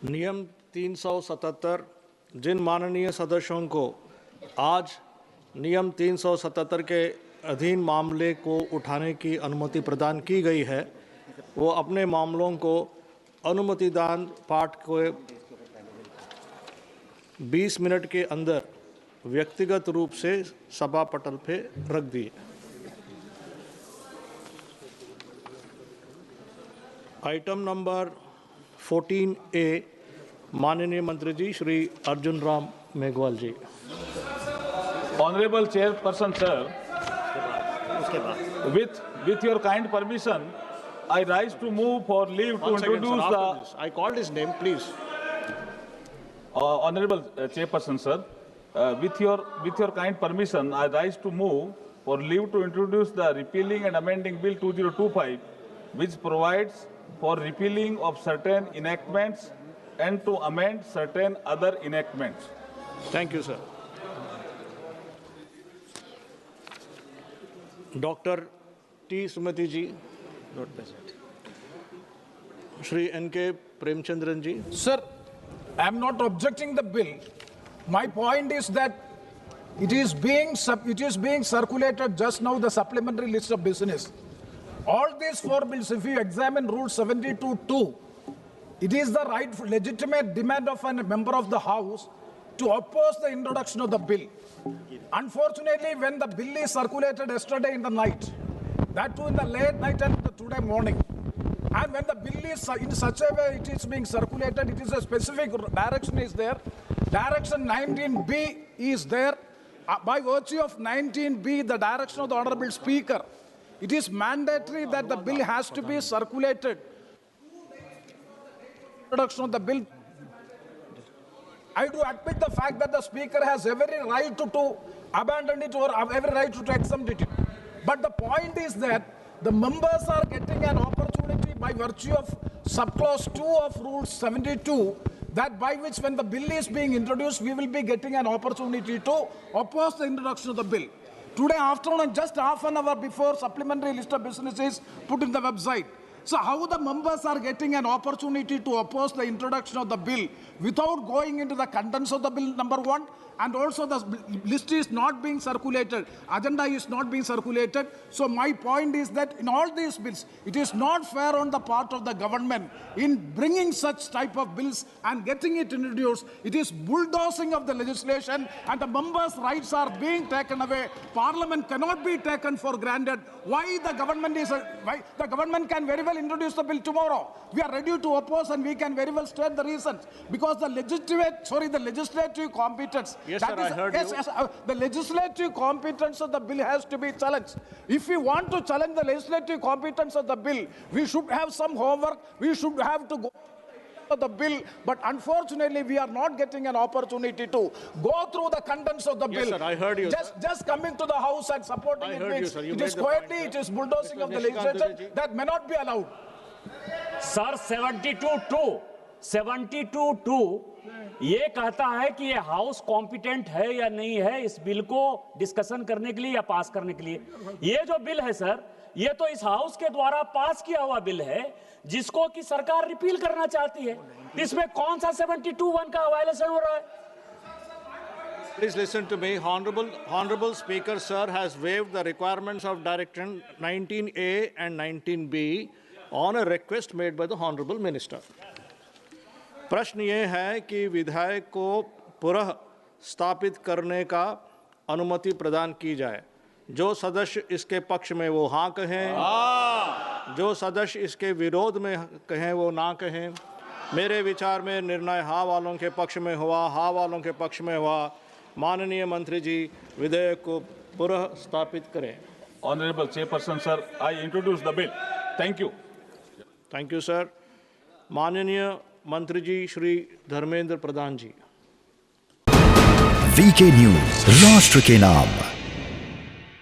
नियम 377 जिन माननीय सदस्यों को आज नियम 377 के अधीन मामले को उठाने की अनुमति प्रदान की गई है, वो अपने मामलों को अनुमतिदान पाठ को 20 मिनट के अंदर व्यक्तिगत रूप से सभा पटल पे रख दिए। आइटम नंबर 14A, माननीय मंत्री जी श्री अर्जुन राम मेघवाल जी। Honorable Chairperson, sir, with your kind permission, I rise to move for leave to introduce the. I called his name, please. Honorable Chairperson, sir, with your kind permission, I rise to move for leave to introduce the repealing and amending Bill 2025, which provides for repealing of certain enactments and to amend certain other enactments. Thank you, sir. Dr. T. Sumati ji, not present. Shri N.K. Premchandran ji. Sir, I am not objecting the bill. My point is that it is being circulated just now, the supplementary list of business. All these four bills, if you examine Rule 72(2), it is the right, legitimate demand of a member of the House to oppose the introduction of the bill. Unfortunately, when the bill is circulated yesterday in the night, that too in the late night and today morning, and when the bill is in such a way it is being circulated, it is a specific direction is there. Direction 19B is there. By virtue of 19B, the direction of the Honorable Speaker, it is mandatory that the bill has to be circulated. Introduction of the bill. I do admit the fact that the Speaker has every right to abandon it or every right to exempt it. But the point is that the members are getting an opportunity by virtue of subclause 2 of Rule 72, that by which when the bill is being introduced, we will be getting an opportunity to oppose the introduction of the bill. Today afternoon, just half an hour before supplementary list of business is put in the website. So how the members are getting an opportunity to oppose the introduction of the bill without going into the contents of the bill, number one, and also the list is not being circulated, agenda is not being circulated. So my point is that in all these bills, it is not fair on the part of the government in bringing such type of bills and getting it introduced. It is bulldozing of the legislation and the members' rights are being taken away. Parliament cannot be taken for granted. Why the government can very well introduce the bill tomorrow. We are ready to oppose and we can very well state the reasons. Because the legislative competence. Yes, sir, I heard you. Yes, the legislative competence of the bill has to be challenged. If we want to challenge the legislative competence of the bill, we should have some homework. We should have to go to the bill. But unfortunately, we are not getting an opportunity to go through the contents of the bill. Yes, sir, I heard you. Just coming to the House and supporting I it heard you, means sir. You it made is the quietly, point, it is bulldozing Mr. of the Nishikant legislation Dubey ji. that may not be allowed. Sir 72(2) ये कहता है कि ये house competent है या नहीं है इस बिल को डिस्कशन करने के लिए या पास करने के लिए। ये जो बिल है सर, ये तो इस हाउस के द्वारा पास किया हुआ बिल है जिसको कि सरकार रिपील करना चाहती है। इसमें कौन सा 72(1) का वायलेशन हो रहा है? Please listen to me. Honorable Speaker, sir, has waived the requirements of Direction 19A and 19B on a request made by the Honorable Minister. प्रश्न ये है कि विधायक को पुनः स्थापित करने का अनुमति प्रदान की जाए। जो सदस्य इसके पक्ष में वो हाँ कहें, जो सदस्य इसके विरोध में कहें वो ना कहें। मेरे विचार में निर्णय हाँ वालों के पक्ष में हुआ, हाँ वालों के पक्ष में हुआ। माननीय मंत्री जी विधेयक को पुनः स्थापित करें। Honorable Chairperson, sir, I introduce the bill. Thank you. Thank you sir. माननीय मंत्री जी श्री धर्मेंद्र प्रधान जी। वीके न्यूज, राष्ट्र के नाम।